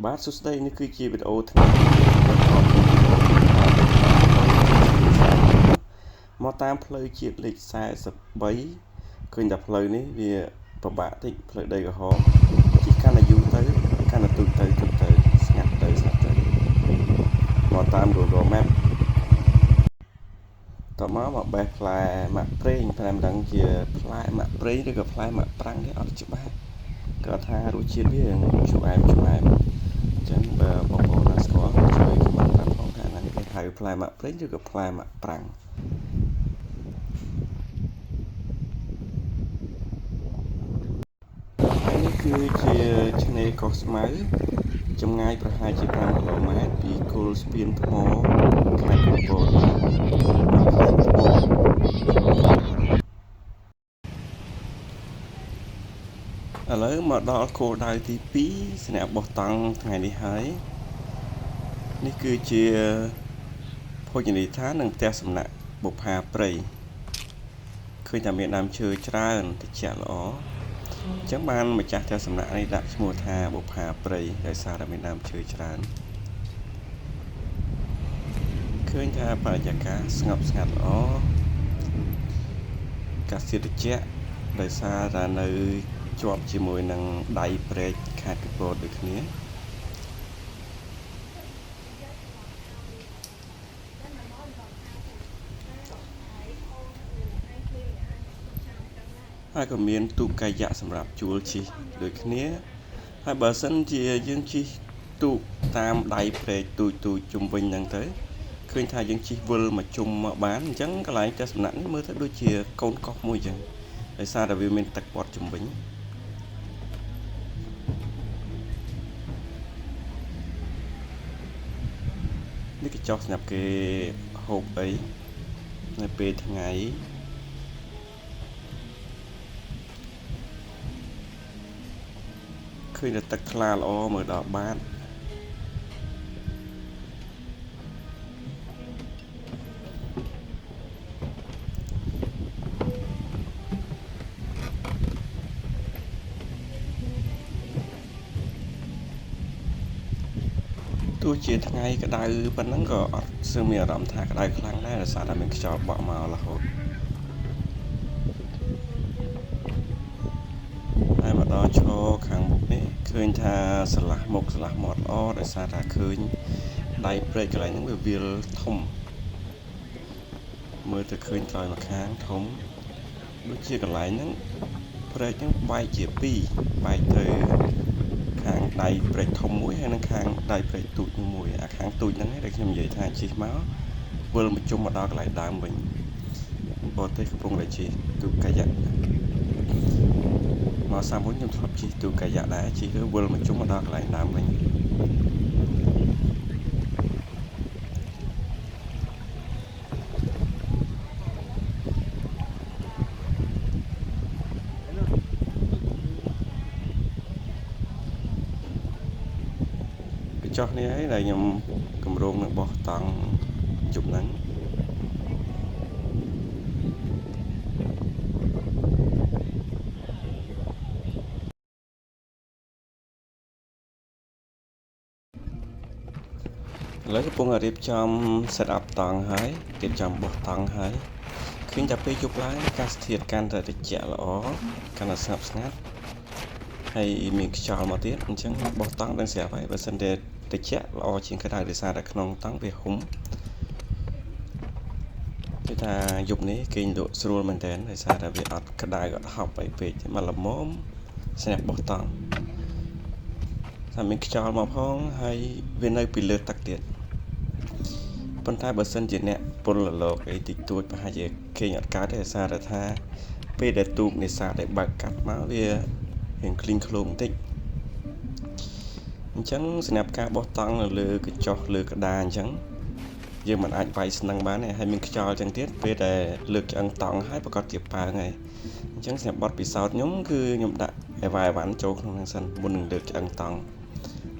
បាទសួស្តីនេះគឺជាវីដេអូថ្ងៃមកតាមផ្លូវជាតិលេខ43ឃើញតែផ្លូវនេះវាពិបាកតិចផ្លូវដីក្រហមជិះកាន់តែយូរទៅកាន់តែទូចទៅស្ងាត់ទៅមកតាម Google Map តមកបេះផ្លែម៉ាក់ប្រេងតែមិនដឹងជាផ្លែម៉ាក់ប្រេងឬក៏ផ្លែម៉ាក់ប្រាំងទេអត់ច្បាស់គាត់ថារសជាតិវាជូរអែមអញ្ចឹងបើបងប្អូនណាស្គាល់ជួយខមមិនប្រាប់ផងថាហ្នឹងគេហៅផ្លែម៉ាក់ប្រេងឬក៏ផ្លែម៉ាក់ប្រាំងហើយនេះគឺជាឆ្នេរកោះស្មៅចម្ងាយប្រហែលជា5គីឡូម៉ែត្រពីគល់ស្ពានថ្មខេត្តកំពតឥឡូវមកដល់គោលដៅទី2ស្នាក់បោះតង់ថ្ងៃនេះហើយនេះគឺជាភោជនីយដ្ឋាននិងផ្ទះសំណាក់បុប្ផាព្រៃឃើញតែមានដើមឈើច្រើនត្រជាក់ល្អអញ្ចឹងបានម្ចាស់ផ្ទះសំណាក់នេះដាក់ឈ្មោះថាបុប្ផាព្រៃដោយសារតែមានដើមឈើច្រើនឃើញថាបរិយាកាសស្ងប់ស្ងាត់ល្អអាកាសធាតុត្រជាក់ដោយសារតែនៅជាប់ជាមួយនឹងដៃព្រែកខេត្តកំពតដូចគ្នាហើយក៏មានទូកកាយៈសម្រាប់ជួលជិះដូចគ្នាហើយបើសិនជាយើងជិះទូកតាមដៃព្រែកទូចជុំវិញហ្នឹងទៅឃើញថាយើងជិះវិលមកជុំមកបានអញ្ចឹងកន្លែងផ្ទះសំណាក់នេះមើលទៅដូចជាកូនកោះមួយអញ្ចឹងដោយសារតែវាមានទឹកព័ទ្ធជុំវិញនេះកញ្ចក់សម្រាប់គេហូបអីនៅពេលថ្ងៃឃើញតែទឹកថ្លាល្អមើលដល់បាតទោះជាថ្ងៃក្តៅប៉ុណ្ណឹងក៏អត់ស្ទើរមានអារម្មណ៍ថាក្តៅខ្លាំងដែរដោយសារតែមានខ្យល់បក់មករហូតហើយមកដល់ឈរខាងមុខនេះឃើញថាស្រឡះមុខស្រឡះមាត់ល្អដោយសារតែឃើញដៃព្រែកកន្លែងហ្នឹងវាវាលធំមើលទៅឃើញត្រយមកខាងធំដូចជាកន្លែងហ្នឹងព្រែកហ្នឹងបែកជា2បែកទៅខាងដៃព្រែកធំមួយហើយនិងខាងដៃព្រែកទូចមួយអាខាងទូចហ្នឹងដែលខ្ញុំនិយាយថាជិះមកវិលមកជុំមកដល់កន្លែងដើមវិញបរទេសកំពុងតែជិះទូកកាយៈមកសាមុនខ្ញុំធ្លាប់ជិះទូកកាយៈដែរជិះទៅវិលមកជុំមកដល់កន្លែងដើមវិញចុះនេះហើយដែលខ្ញុំកម្រងនឹងបោះតង់ជុំហ្នឹងឥឡូវកំពុងរៀបចំ set up តង់ហើយរៀបចំបោះតង់ហើយឃើញតែពេលយប់ឡើងអាកាសធាតុកាន់តែត្រជាក់ល្អកាន់តែស្ងប់ស្ងាត់ហើយមានខ្យល់មកទៀតអញ្ចឹងបោះតង់ដឹងស្រាប់ហើយបើសិនតែត្រជាក់ល្អជាងក្តៅដោយសារតែក្នុងតង់វាហុំគឺថាយប់នេះគេងលក់ស្រួលមែនតើដោយសារតែវាអត់ក្តៅអត់ហប់អីពេកមកល្មមស្នាក់បោះតង់ថាមានខ្យល់មកផងហើយវានៅពីលើទឹកទៀតប៉ុន្តែបើសិនជាអ្នកពលលោកអីតិចតួចប្រហែលជាគេងអត់កើតទេដោយសារតែថាពេលដែលទូកនេសាទដែលបើកកាត់មកវារៀងឃ្លីងឃ្លោមបន្តិចអញ្ចឹងសម្រាប់ការបោះតង់នៅលើកញ្ចុះលើក្តារអញ្ចឹងយើងមិនអាចវាយស្នឹងបានទេហើយមានខ្យល់អញ្ចឹងទៀតពេលដែលលើកឆ្អឹងតង់ហើយប្រកាសជាប៉ើងហើយអញ្ចឹងសម្រាប់បទពិសោធន៍ខ្ញុំគឺខ្ញុំដាក់អីវ៉ាន់ចូលក្នុងហ្នឹងសិនមុននឹងលើកឆ្អឹងតង់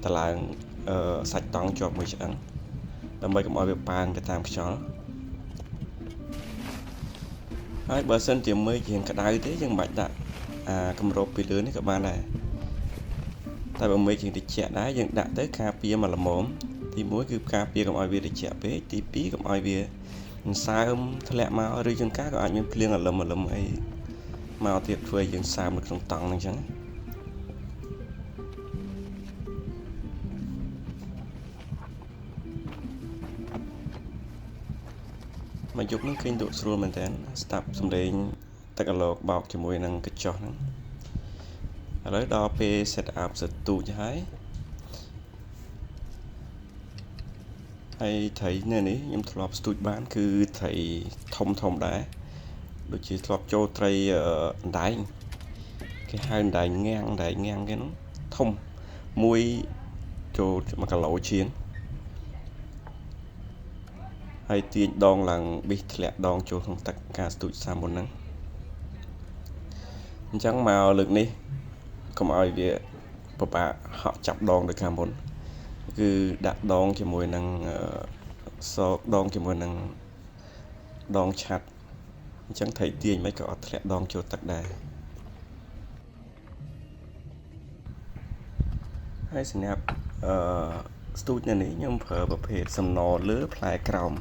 តឡើងសាច់តង់ជាប់មួយឆ្អឹងដើម្បីកុំឲ្យវាប៉ើងទៅតាមខ្យល់ហើយបើសិនជាមេឃរៀងក្តៅទេយើងមិនបាច់ដាក់គម្របពីលើនេះក៏បានដែរ តែបើមេឃយើងតិចដែរយើងដាក់ទៅការពារមកល្មមទី1គឺការពារកុំឲ្យវាតិចពេកទី2កុំឲ្យវាសើមធ្លាក់មកឬជាងការក៏អាចមានភ្លៀងអលឹមអីមកទៀតធ្វើឲ្យយើងសើមនៅក្នុងតង់ហ្នឹងអញ្ចឹងមកយប់ហ្នឹងឃើញលក់ស្រួលមែនតើស្ដាប់សំឡេងទឹកអាឡូកបោកជាមួយនឹងកញ្ចុះហ្នឹងឥឡូវដល់ពេល set up សទូចហើយត្រីនេះខ្ញុំធ្លាប់ស្ទូចបានគឺត្រីធំដែរដូចជាធ្លាប់ចូលត្រីអណ្ដែងគេហៅអណ្ដែងងាំងគេហ្នឹងធំមួយចូល1គីឡូជាងហើយទាញដងឡើងប៊ីសធ្លាក់ដងចូលក្នុងទឹកការស្ទូចសាមុនហ្នឹងអញ្ចឹងមកលើកនេះកុំឲ្យវាពិបាកហក់ចាប់ដងដូចខាងមុនគឺដាក់ដងជាមួយនឹងសោកដងជាមួយនឹងដងឆាត់អញ្ចឹងត្រីទាញមិនក៏អត់ធ្លាក់ដងចូលទឹកដែរហើយសម្រាប់ស្ទូចនេះខ្ញុំប្រើប្រភេទសំណលើផ្លែក្រោម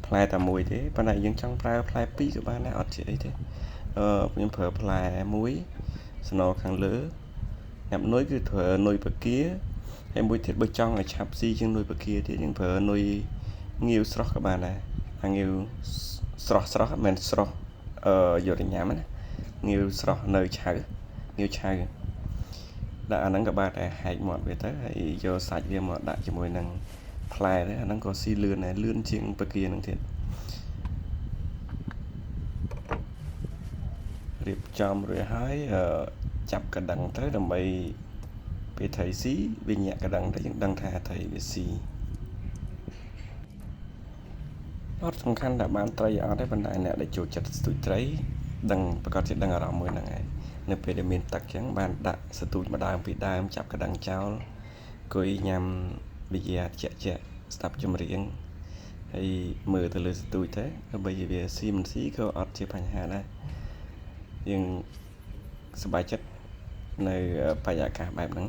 ផ្លែតែមួយទេប៉ុន្តែយើងចង់ប្រើផ្លែ2ក៏បានដែរអត់ជាអីទេខ្ញុំប្រើផ្លែមួយសំណខាងលើអ្នកនុយគឺប្រើនុយបកាហើយមួយទៀតបើចង់ឲ្យឆាប់ស៊ីជាងនុយបកាទៀតយើងប្រើនុយងាវស្រស់ក៏បានដែរអាងាវស្រស់មិនមែនស្រស់យកទៅញ៉ាំណាងាវស្រស់នៅឆៅងាវឆៅដាក់អាហ្នឹងក៏បានដែរហែកមាត់វាទៅហើយយកសាច់វាមកដាក់ជាមួយនឹងផ្លែទៅអាហ្នឹងក៏ស៊ីលឿនដែរលឿនជាងបកាហ្នឹងទៀតរៀបចំរួចហើយចាប់កណ្ដឹងទៅដើម្បីពេលត្រីស៊ីវាញាក់កណ្ដឹងទៅយើងដឹងថាត្រីវាស៊ីអត់សំខាន់ថាបានត្រីអត់ទេប៉ុន្តែអ្នកដែលចូលចិត្តស្ទូចត្រីដឹងប្រកាសជាដឹងអារម្មណ៍មួយហ្នឹងឯងនៅពេលដែលមានទឹកអញ្ចឹងបានដាក់ស្ទូចម្ដងពីដើមចាប់កណ្ដឹងចោលអង្គុយញ៉ាំប៊ីយ៉ាជាក់ស្ដាប់ចម្រៀងហើយមើលទៅលើស្ទូចទៅដើម្បីវាស៊ីមិនស៊ីក៏អត់ជាបញ្ហាដែរយើងសប្បាយចិត្តនៅបរិយាកាសបែបហ្នឹង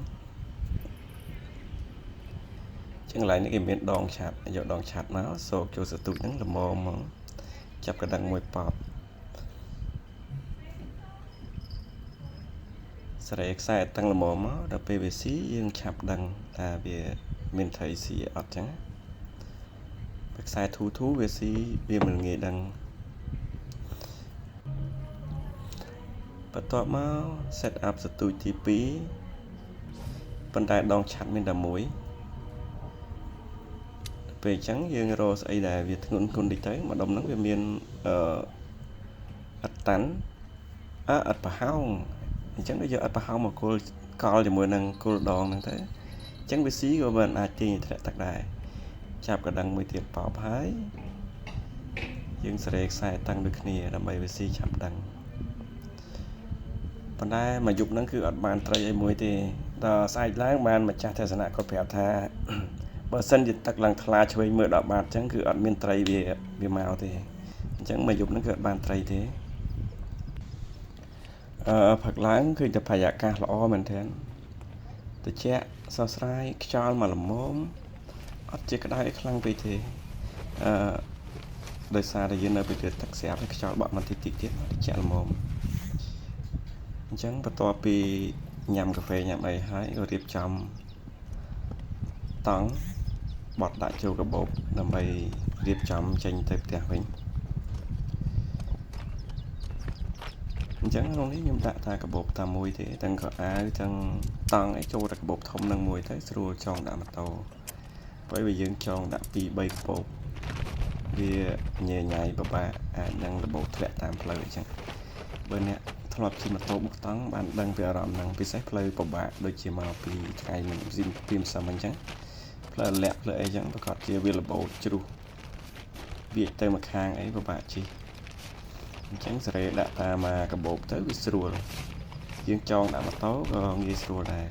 ចឹងកន្លែងនេះគេមានដងឆាត់យកដងឆាត់មកសោកចូលសទូចហ្នឹងល្មមមកចាប់កណ្ដឹងមួយប៉បស្រែខ្សែតឹងល្មមមកដល់ពេលវាស៊ីយើងឆាប់ដឹងថាវាមានត្រីស៊ីអត់ចឹងបើខ្សែធូវាស៊ីវាមិនងាយដឹងបន្ទាប់មក set up សទូចទី2ប៉ុន្តែដងឆាត់មានតែមួយពេលអញ្ចឹងយើងរកស្អីដែលវាធ្ងន់តិចទៅម្ដុំហ្នឹងវាមានអត់តាន់អត់ប្រហោងអញ្ចឹងយើងយកអត់ប្រហោងមកគល់កល់ជាមួយនឹងគល់ដងហ្នឹងទៅអញ្ចឹងវាស៊ីក៏មិនអាចទាញធ្លាក់ទឹកដែរចាប់កណ្ដឹងមួយទៀតប៉ោបហើយយើងស្រែខ្សែតាំងដូចគ្នាដើម្បីវាស៊ីឆាប់ដឹងប៉ុន្តែមួយយប់ហ្នឹងគឺអត់បានត្រីអីមួយទេដល់ស្អែកឡើងបានម្ចាស់ទស្សនៈគាត់ប្រាប់ថាបើសិនជាទឹកឡើងថ្លាឆ្វេងមើល10បាតអញ្ចឹងគឺអត់មានត្រីវាមកទេអញ្ចឹងមួយយប់ហ្នឹងគឺអត់បានត្រីទេផឹកឡើងគឺតែបរិយាកាសល្អមែនទែនត្រជាក់ស្រស់ស្រាយខ្យល់មកល្មមអត់ជាក្តៅខ្លាំងពេកទេដោយសារតែយើងនៅពីទឹកស្រាប់ហើយខ្យល់បក់មកតិចទៀតត្រជាក់ល្មមអញ្ចឹងបន្ទាប់ពីញ៉ាំកាហ្វេញ៉ាំអីហើយក៏រៀបចំតង់បត់ដាក់ចូលកាបូបដើម្បីរៀបចំចេញទៅផ្ទះវិញអញ្ចឹងក្នុងនេះខ្ញុំដាក់ថាកាបូបតែមួយទេទាំងក៏អាវទាំងតង់ឲ្យចូលតែកាបូបធំនឹងមួយទៅស្រួលចងដាក់ម៉ូតូបើយើងចងដាក់2 3កាបូបវាញ៉ៃពិបាកអាចនឹងរបូតធ្លាក់តាមផ្លូវអញ្ចឹងបើអ្នកធ្លាប់ជិះម៉ូតូបុកតង់បានដឹងពីអារម្មណ៍ហ្នឹងពិសេសផ្លូវពិបាកដូចជាមកពីថ្ងៃមុនពីម្សិលអញ្ចឹងផ្លូវលាក់ផ្លូវអីចឹងប្រកាសជាវារបូតជ្រុះវាទៅមកខាងអីពិបាកជិះអញ្ចឹងសេរីដាក់តាមមកកាបូបទៅវាស្រួលយើងចងដាក់ម៉ូតូក៏ងាយស្រួលដែរ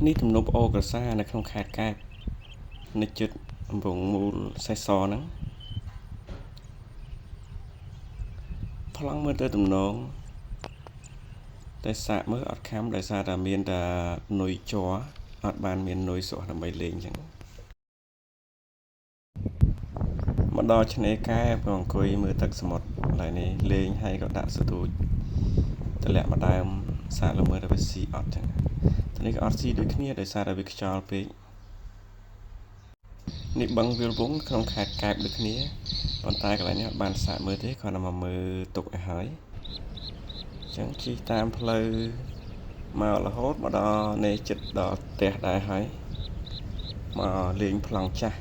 នេះទំនប់អូក្រសានៅក្នុងខេត្តកែបនៅជិតកំពង់មូលសេះសហ្នឹង ប្លង់មើលទៅទំនងតែសាកមើលអត់ខំដោយសារតែមានតែនុយជ័រអត់បានមាននុយស្រស់ដើម្បីលេងអញ្ចឹងមកដល់ឆ្នេរកែក៏អង្គុយមើលទឹកសមុទ្រកន្លែងនេះលេងហើយក៏ដាក់សទូចតម្លាក់មកដើមសាកល្មើទៅវាស៊ីអត់ចឹងតែនេះក៏អត់ស៊ីដូចគ្នាដោយសារតែវាខ្យល់ពេកនេះបឹងវាលវងក្នុងខេត្តកែបដូចគ្នាប៉ុន្តែកន្លែងនេះអត់បានសាកមើលទេគ្រាន់តែមកមើលទុកឲ្យហើយចឹងជិះតាមផ្លូវមករហូតមកដល់នេះចិត្តដល់ផ្ទះដែរហើយមកលេងប្លង់ចាស់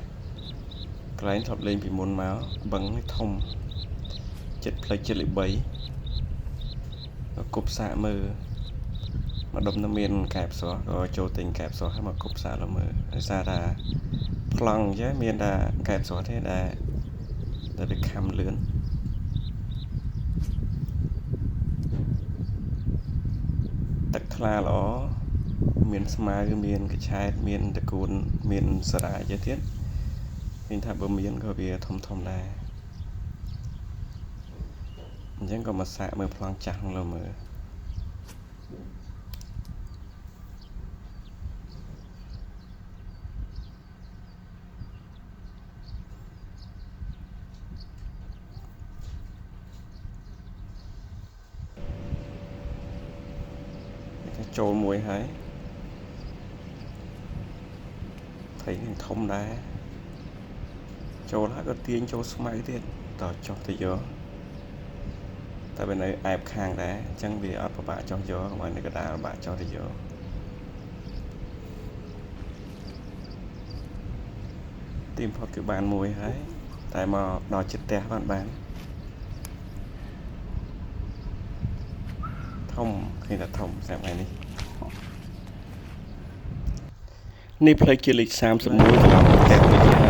កន្លែងធ្លាប់លេងពីមុនមកបឹងនេះធំចិត្តផ្លូវចិត្តលេខ3ក៏គប់សាកមើលមកដុំទៅមានកែបស្រស់ក៏ចូលទិញកែបស្រស់ហើយមកគប់សាកលើមើលដោយសារថាប្លង់អញ្ចឹងមានតែកែបស្រស់ទេដែលវាខំលឿនទឹកថ្លាល្អមានស្មៅមានកញ្ឆែតមានតកូនមានសារ៉ាជាទៀតឃើញថាបើមានក៏វាធំដែរអញ្ចឹងក៏មកសាកមើលប្លង់ចាស់នោះលើមើលចូលមួយហើយថៃនឹងធំដែរចូលហើយក៏ទាញចូលស្មៅទៀតតចុះទៅយកតែវានៅអែបខាងដែរអញ្ចឹងវាអត់ពិបាកចុះយកកុំឲ្យនៅកណ្ដាលពិបាកចុះទៅយកទីបំផុតគឺបានមួយហើយតែមកដល់ចិត្តផ្ទះបានធំឃើញថាធំសម្រាប់ថ្ងៃនេះផ្លេចជាលេខ31កន្លងផ្ទះ